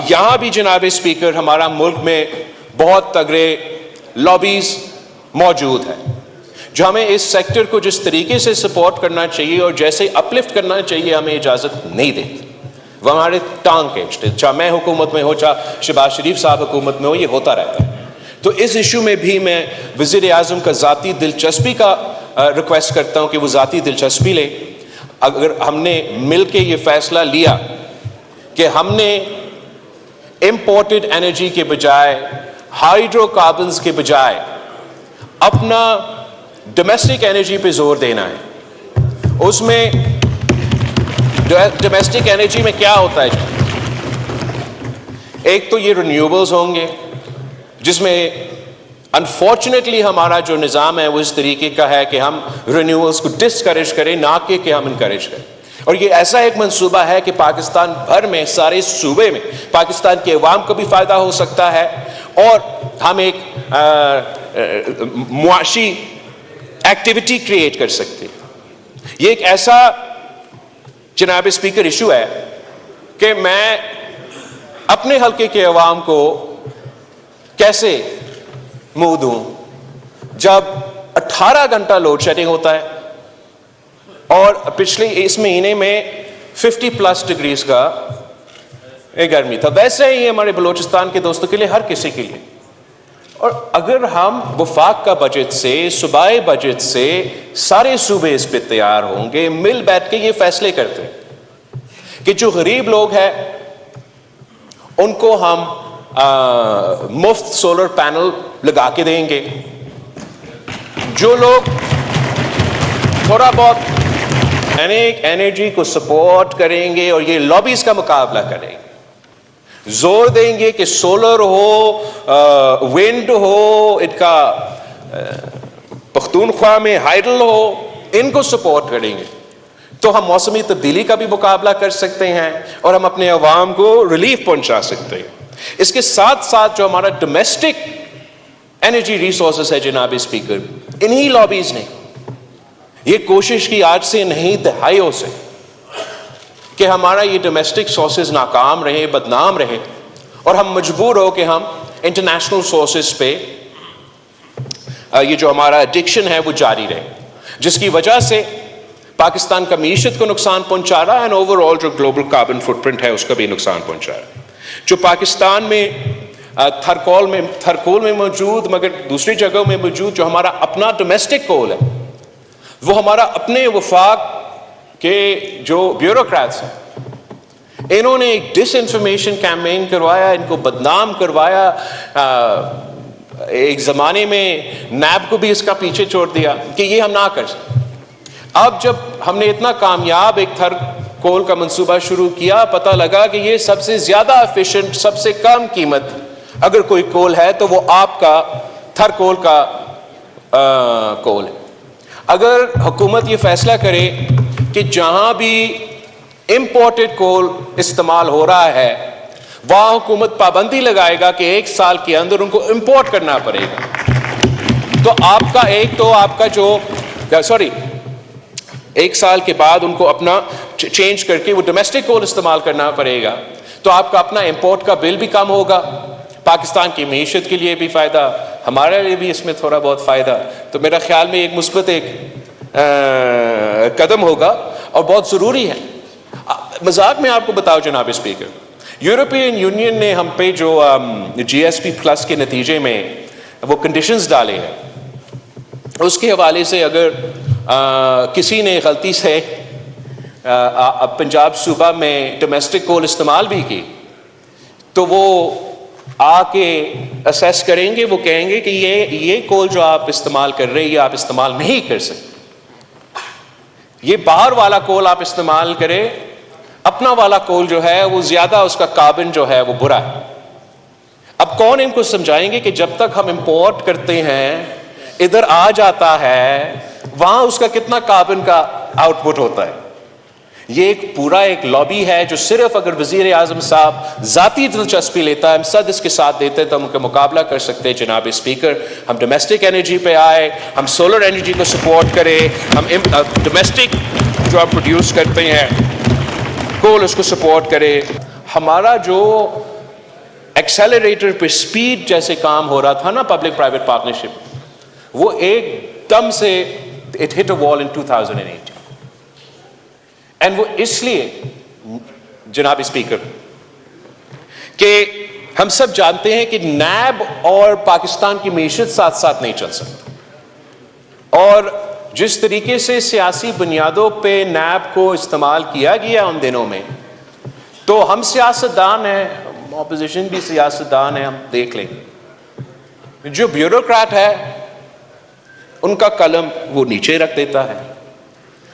یہاں بھی جناب اسپیکر ہمارا ملک میں بہت تگڑے لابیز موجود ہیں جو ہمیں اس سیکٹر کو جس طریقے سے سپورٹ کرنا چاہیے اور جیسے اپلفٹ کرنا چاہیے ہمیں اجازت نہیں دیتی. وہ ہمارے ٹانگ کھینچتے، چاہے میں حکومت میں ہو چاہے شہباز شریف صاحب حکومت میں ہو، یہ ہوتا رہتا ہے. تو اس ایشو میں بھی میں وزیر اعظم کا ذاتی دلچسپی کا ریکویسٹ کرتا ہوں کہ وہ ذاتی دلچسپی لے. اگر ہم نے مل کے یہ فیصلہ لیا کہ ہم نے امپورٹڈ انرجی کے بجائے، ہائیڈرو کاربنز کے بجائے اپنا ڈومیسٹک انرجی پہ زور دینا ہے، اس میں ڈومیسٹک انرجی میں کیا ہوتا ہے جی؟ ایک تو یہ رینیوبلز ہوں گے، جس میں انفارچونیٹلی ہمارا جو نظام ہے وہ اس طریقے کا ہے کہ ہم رینیوبلز کو ڈسکریج کریں، نہ کہ ہم انکریج کریں. اور یہ ایسا ایک منصوبہ ہے کہ پاکستان بھر میں، سارے صوبے میں پاکستان کے عوام کو بھی فائدہ ہو سکتا ہے اور ہم ایک معاشی ایکٹیویٹی کریٹ کر سکتے. یہ ایک ایسا جناب اسپیکر ایشو ہے کہ میں اپنے حلقے کے عوام کو کیسے منہ دوں جب 18 گھنٹہ لوڈ شیڈنگ ہوتا ہے اور پچھلے اس مہینے میں 50+ ڈگریز کا گرمی تھا. ویسے ہی ہمارے بلوچستان کے دوستوں کے لیے، ہر کسی کے لیے. اور اگر ہم وفاق کا بجٹ سے، صوبائی بجٹ سے سارے صوبے اس پہ تیار ہوں گے، مل بیٹھ کے یہ فیصلے کرتے ہیں کہ جو غریب لوگ ہیں ان کو ہم مفت سولر پینل لگا کے دیں گے، جو لوگ تھوڑا بہت انرجی کو سپورٹ کریں گے اور یہ لابیز کا مقابلہ کریں گے، زور دیں گے کہ سولر ہو، ونڈ ہو، ان کا پختونخوا میں ہائیڈل ہو، ان کو سپورٹ کریں گے، تو ہم موسمی تبدیلی کا بھی مقابلہ کر سکتے ہیں اور ہم اپنے عوام کو ریلیف پہنچا سکتے ہیں. اس کے ساتھ ساتھ جو ہمارا ڈومیسٹک انرجی ریسورسز ہے جناب اسپیکر، انہی لابیز نے یہ کوشش کی آج سے نہیں دہائیوں سے کہ ہمارا یہ ڈومیسٹک سورسز ناکام رہے، بدنام رہے، اور ہم مجبور ہو کہ ہم انٹرنیشنل سورسز پہ یہ جو ہمارا ایڈکشن ہے وہ جاری رہے، جس کی وجہ سے پاکستان کا معیشت کو نقصان پہنچا رہا ہے اور اوور آل جو گلوبل کاربن فٹ پرنٹ ہے اس کا بھی نقصان پہنچا رہا ہے. جو پاکستان میں تھرکول میں موجود، مگر دوسری جگہوں میں موجود جو ہمارا اپنا ڈومیسٹک کول ہے، وہ ہمارا اپنے وفاق کے جو بیوروکریٹس ہیں، انہوں نے ایک ڈس انفارمیشن کیمپین کروایا، ان کو بدنام کروایا. ایک زمانے میں نیب کو بھی اس کا پیچھے چھوڑ دیا کہ یہ ہم نہ کر سکتے. اب جب ہم نے اتنا کامیاب ایک تھر کول کا منصوبہ شروع کیا، پتہ لگا کہ یہ سب سے زیادہ ایفیشنٹ، سب سے کم قیمت اگر کوئی کول ہے تو وہ آپ کا تھر کول کا کول ہے. اگر حکومت یہ فیصلہ کرے کہ جہاں بھی امپورٹڈ کول استعمال ہو رہا ہے وہاں حکومت پابندی لگائے گا کہ 1 سال کے اندر ان کو امپورٹ کرنا پڑے گا، تو آپ کا جو 1 سال کے بعد ان کو اپنا چینج کر کے وہ ڈومیسٹک کول استعمال کرنا پڑے گا، تو آپ کا اپنا امپورٹ کا بل بھی کم ہوگا، پاکستان کی معیشت کے لیے بھی فائدہ، ہمارے لیے بھی اس میں تھوڑا بہت فائدہ. تو میرا خیال میں ایک مثبت قدم ہوگا اور بہت ضروری ہے. مذاق میں آپ کو بتاؤ جناب اسپیکر، یورپین یونین نے ہم پہ جو GSP+ کے نتیجے میں وہ کنڈیشنز ڈالے ہیں، اس کے حوالے سے اگر کسی نے غلطی سے پنجاب صوبہ میں ڈومیسٹک کول استعمال بھی کی تو وہ آ کے اسیس کریں گے، وہ کہیں گے کہ یہ کول جو آپ استعمال کر رہے ہیں یہ آپ استعمال نہیں کر سکتے، یہ باہر والا کول آپ استعمال کریں، اپنا والا کول جو ہے وہ زیادہ اس کا کاربن جو ہے وہ برا ہے. اب کون ان کو سمجھائیں گے کہ جب تک ہم امپورٹ کرتے ہیں ادھر آ جاتا ہے وہاں اس کا کتنا کاربن کا آؤٹ پٹ ہوتا ہے. یہ ایک پورا ایک لابی ہے جو صرف اگر وزیر اعظم صاحب ذاتی دلچسپی لیتا ہے، ہم سب اس کے ساتھ دیتے ہیں تو ہم ان کا مقابلہ کر سکتے ہیں. جناب اسپیکر، ہم ڈومیسٹک انرجی پہ آئے، ہم سولر انرجی کو سپورٹ کریں، ہم ڈومیسٹک جو ہم پروڈیوس کرتے ہیں کول اس کو سپورٹ کرے. ہمارا جو ایکسیلریٹر پہ سپیڈ جیسے کام ہو رہا تھا نا پبلک پرائیویٹ پارٹنرشپ، وہ ایک دم سے اٹ ہٹ اے وال ان 2008. اینڈ وہ اس لیے جناب اسپیکر کہ ہم سب جانتے ہیں کہ نیب اور پاکستان کی معیشت ساتھ ساتھ نہیں چل سکتی، اور جس طریقے سے سیاسی بنیادوں پہ نیب کو استعمال کیا گیا ان دنوں میں، تو ہم سیاستدان ہیں، اپوزیشن بھی سیاستدان ہیں، ہم دیکھ لیں جو بیوروکریٹ ہے ان کا قلم وہ نیچے رکھ دیتا ہے.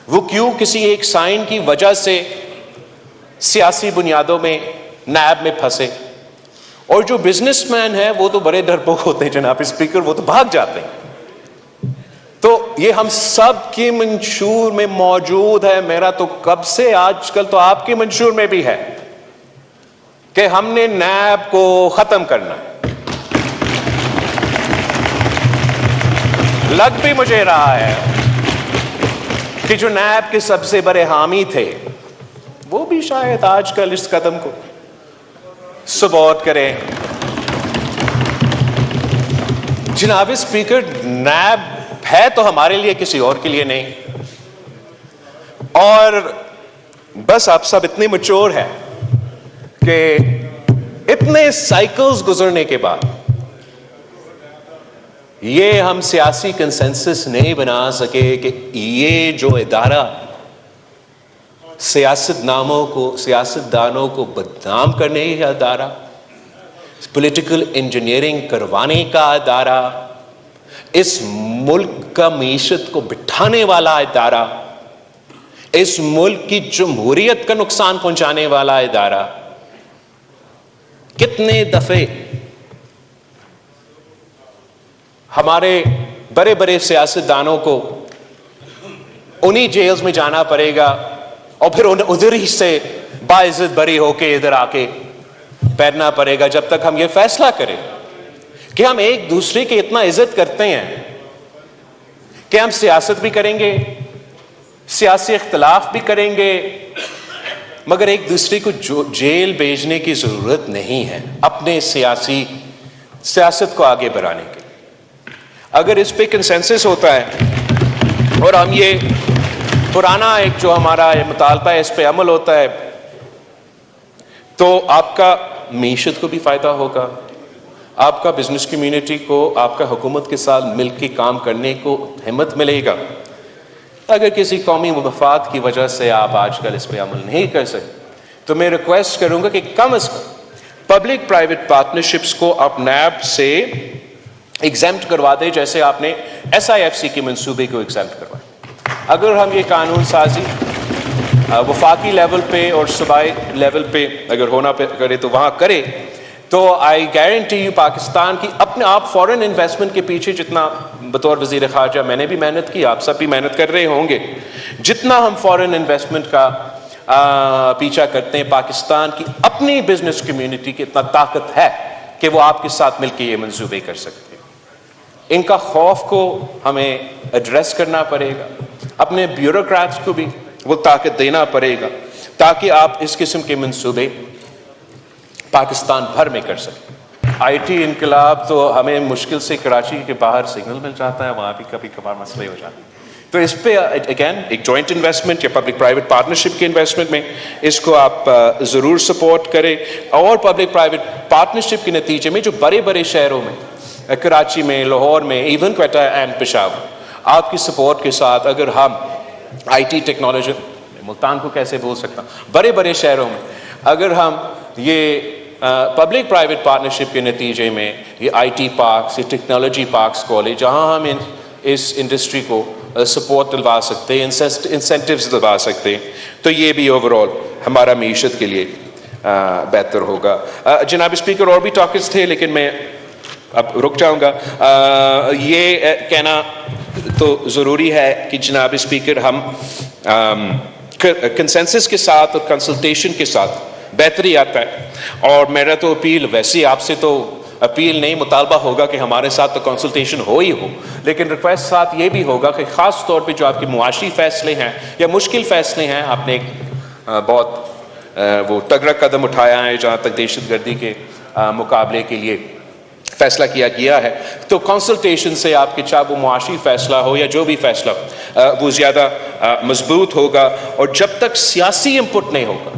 وہ کیوں کسی ایک سائن کی وجہ سے سیاسی بنیادوں میں نیب میں پھنسے، اور جو بزنس مین ہیں وہ تو بڑے ڈرپوک ہوتے ہیں جناب اسپیکر، وہ تو بھاگ جاتے ہیں. تو یہ ہم سب کی منشور میں موجود ہے، میرا تو کب سے، آج کل تو آپ کی منشور میں بھی ہے کہ ہم نے نیب کو ختم کرنا ہے. لگ بھی مجھے رہا ہے کہ جو نیب کے سب سے بڑے حامی تھے وہ بھی شاید آج کل اس قدم کو سپورٹ کریں. جناب اسپیکر، نیب ہے تو ہمارے لیے، کسی اور کے لیے نہیں. اور بس آپ سب اتنے میچور ہیں کہ اتنے سائیکلز گزرنے کے بعد یہ ہم سیاسی کنسنسس نہیں بنا سکے کہ یہ جو ادارہ سیاستدانوں کو بدنام کرنے کا ادارہ، پولیٹیکل انجینئرنگ کروانے کا ادارہ، اس ملک کا معیشت کو بٹھانے والا ادارہ، اس ملک کی جمہوریت کا نقصان پہنچانے والا ادارہ، کتنے دفعے ہمارے بڑے بڑے سیاستدانوں کو انہی جیلز میں جانا پڑے گا، اور پھر ادھر ہی سے باعزت بری ہو کے ادھر آ کے بیٹھنا پڑے گا جب تک ہم یہ فیصلہ کریں کہ ہم ایک دوسرے کی اتنا عزت کرتے ہیں کہ ہم سیاست بھی کریں گے، سیاسی اختلاف بھی کریں گے، مگر ایک دوسرے کو جیل بھیجنے کی ضرورت نہیں ہے اپنے سیاست کو آگے بڑھانے کے. اگر اس پہ کنسنسس ہوتا ہے اور ہم یہ پرانا ایک جو ہمارا مطالبہ ہے اس پہ عمل ہوتا ہے، تو آپ کا معیشت کو بھی فائدہ ہوگا، آپ کا بزنس کمیونٹی کو آپ کا حکومت کے ساتھ مل کے کام کرنے کو ہمت ملے گا. اگر کسی قومی مفاد کی وجہ سے آپ آج کل اس پہ عمل نہیں کر سکتے تو میں ریکویسٹ کروں گا کہ کم از کم پبلک پرائیویٹ پارٹنرشپس کو آپ نیب سے ایگزیمپٹ کروا دیں، جیسے آپ نے SIFC کے منصوبے کو ایگزیمپٹ کروایا. اگر ہم یہ قانون سازی وفاقی لیول پہ اور صوبائی لیول پہ اگر ہونا کرے تو وہاں کرے، تو آئی گارنٹی یو پاکستان کی اپنے آپ فورن انویسٹمنٹ کے پیچھے جتنا بطور وزیر خارجہ میں نے بھی محنت کی، آپ سب بھی محنت کر رہے ہوں گے، جتنا ہم فورن انویسٹمنٹ کا پیچھا کرتے ہیں، پاکستان کی اپنی بزنس کمیونٹی کی اتنا طاقت ہے کہ وہ آپ کے ساتھ مل کے یہ منصوبے کر سکتے ہیں. ان کا خوف کو ہمیں ایڈریس کرنا پڑے گا، اپنے بیوروکریٹس کو بھی وہ طاقت دینا پڑے گا تاکہ آپ اس قسم کے منصوبے پاکستان بھر میں کر سکیں. IT انقلاب تو ہمیں مشکل سے کراچی کے باہر سگنل مل جاتا ہے، وہاں بھی کبھی کبھار مسئلے ہو جاتے ہیں. تو اس پہ اگین ایک جوائنٹ انویسٹمنٹ یا پبلک پرائیویٹ پارٹنرشپ کے انویسٹمنٹ میں اس کو آپ ضرور سپورٹ کریں. اور پبلک پرائیویٹ پارٹنرشپ کے نتیجے میں جو بڑے بڑے شہروں میں، کراچی میں، لاہور میں، ایون کوئٹہ اینڈ پشاور، آپ کی سپورٹ کے ساتھ اگر ہم IT ٹیکنالوجی، ملتان کو کیسے بول سکتا ہوں، بڑے بڑے شہروں میں اگر ہم یہ پبلک پرائیویٹ پارٹنرشپ کے نتیجے میں یہ IT پارکس، یہ ٹیکنالوجی پارکس کھولے جہاں ہم اس انڈسٹری کو سپورٹ دلوا سکتے ہیں، انسینٹیوز دلوا سکتے ہیں، تو یہ بھی اوور آل ہمارا معیشت کے لیے بہتر ہوگا. جناب اسپیکر، اور بھی ٹاپکس تھے لیکن میں اب رک جاؤں گا. یہ کہنا تو ضروری ہے کہ جناب اسپیکر ہم کنسنسس کے ساتھ اور کنسلٹیشن کے ساتھ بہتری آتا ہے. اور میرا تو اپیل، ویسے آپ سے تو اپیل نہیں، مطالبہ ہوگا کہ ہمارے ساتھ تو کنسلٹیشن ہو ہی ہو، لیکن ریکویسٹ ساتھ یہ بھی ہوگا کہ خاص طور پہ جو آپ کے معاشی فیصلے ہیں یا مشکل فیصلے ہیں، آپ نے ایک بہت وہ تگڑا قدم اٹھایا ہے جہاں تک دہشت گردی کے مقابلے کے لیے فیصلہ کیا گیا ہے، تو کنسلٹیشن سے آپ کے چاہے وہ معاشی فیصلہ ہو یا جو بھی فیصلہ وہ زیادہ مضبوط ہوگا. اور جب تک سیاسی انپٹ نہیں ہوگا،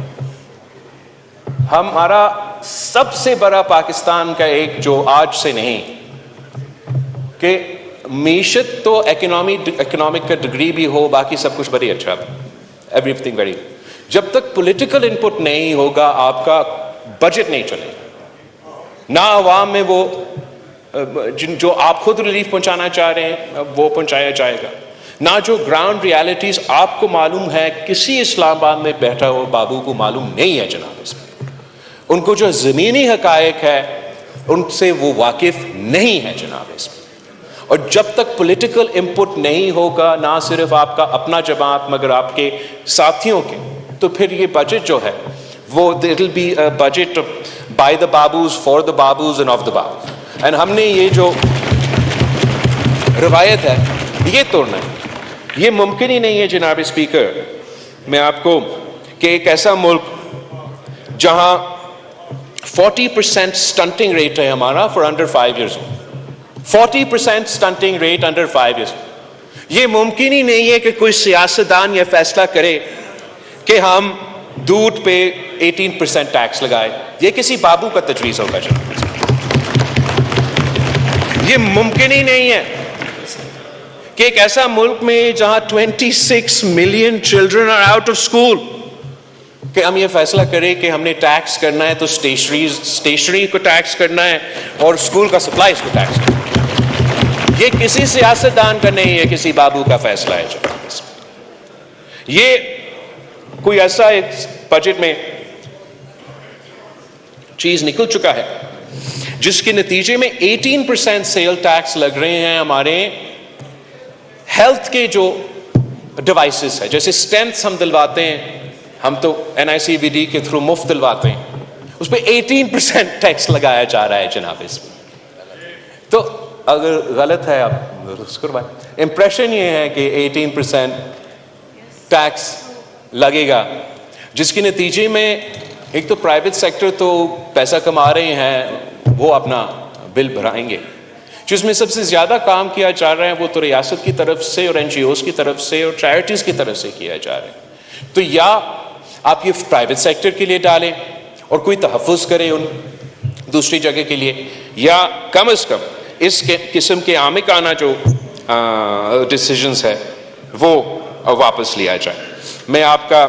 ہمارا سب سے بڑا پاکستان کا ایک جو آج سے نہیں کہ معیشت تو اکنامک کا ڈگری بھی ہو، باقی سب کچھ بڑی اچھا، ایوری تھنگ ویری، جب تک پولیٹیکل انپٹ نہیں ہوگا آپ کا بجٹ نہیں چلے گا. نہ عوام میں وہ جو آپ خود ریلیف پہنچانا چاہ رہے ہیں وہ پہنچایا جائے گا، نہ جو گراؤنڈ ریالٹیز آپ کو معلوم ہے کسی اسلام آباد میں بیٹھا ہو بابو کو معلوم نہیں ہے جناب، اس میں ان کو جو زمینی حقائق ہے ان سے وہ واقف نہیں ہے جناب اس میں. اور جب تک پولیٹیکل انپٹ نہیں ہوگا، نہ صرف آپ کا اپنا جماعت مگر آپ کے ساتھیوں کے، تو پھر یہ بجٹ جو ہے وہ it will be a budget by the babus, for the babus and of the babus. and ہم نے یہ جو روایت ہے یہ توڑنا ہے. یہ ممکن ہی نہیں ہے جناب اسپیکر میں آپ کو کہ ایک ایسا ملک جہاں 40% stunting rate ہے ہمارا for under 5 years old. 40% stunting rate under 5 years. یہ ممکن ہی نہیں ہے کہ کوئی سیاستدان یہ فیصلہ کرے کہ ہم دودھ پہ 18% ٹیکس لگائے. یہ کسی بابو کا تجویز ہوگا جناب. یہ ممکن ہی نہیں ہے کہ ایک ایسا ملک میں جہاں 26 million children are out of school کہ ہم یہ فیصلہ کریں کہ ہم نے ٹیکس کرنا ہے تو اسٹیشنری کو ٹیکس کرنا ہے اور اسکول کا سپلائز کو ٹیکس کرنا ہے. یہ کسی سیاستدان کا نہیں ہے، کسی بابو کا فیصلہ ہے جناب. یہ کوئی ایسا ایک بجٹ میں چیز نکل چکا ہے جس کے نتیجے میں 18% سیل ٹیکس لگ رہے ہیں ہمارے ہیلتھ کے جو ڈیوائسز ہے. جیسے اسٹینٹس ہم دلواتے ہیں، ہم تو NICVD کے تھرو مفت دلواتے ہیں، اس پہ 18% ٹیکس لگایا جا رہا ہے جناب. اس میں تو اگر غلط ہے آپ درست کروائیں. امپریشن یہ ہے کہ 18% ٹیکس لگے گا جس کے نتیجے میں ایک تو پرائیویٹ سیکٹر تو پیسہ کما رہے ہیں، وہ اپنا بل بھرائیں گے. جس میں سب سے زیادہ کام کیا جا رہا ہے وہ تو ریاست کی طرف سے اور NGOs کی طرف سے اور چیریٹیز کی طرف سے کیا جا رہا ہے. تو یا آپ یہ پرائیویٹ سیکٹر کے لیے ڈالیں اور کوئی تحفظ کریں ان دوسری جگہ کے لیے، یا کم از کم اس قسم کے عامقانہ جو ڈیسیجنز ہے وہ واپس لیا جائے. میں آپ کا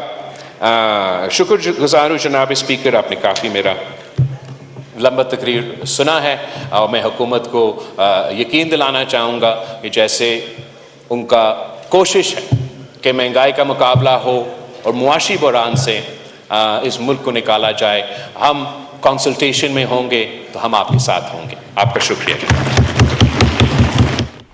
شکر گزار ہوں جناب اسپیکر، آپ نے کافی میرا لمبا تقریر سنا ہے، اور میں حکومت کو یقین دلانا چاہوں گا کہ جیسے ان کا کوشش ہے کہ مہنگائی کا مقابلہ ہو اور معاشی بحران سے اس ملک کو نکالا جائے، ہم کنسلٹیشن میں ہوں گے تو ہم آپ کے ساتھ ہوں گے. آپ کا شکریہ.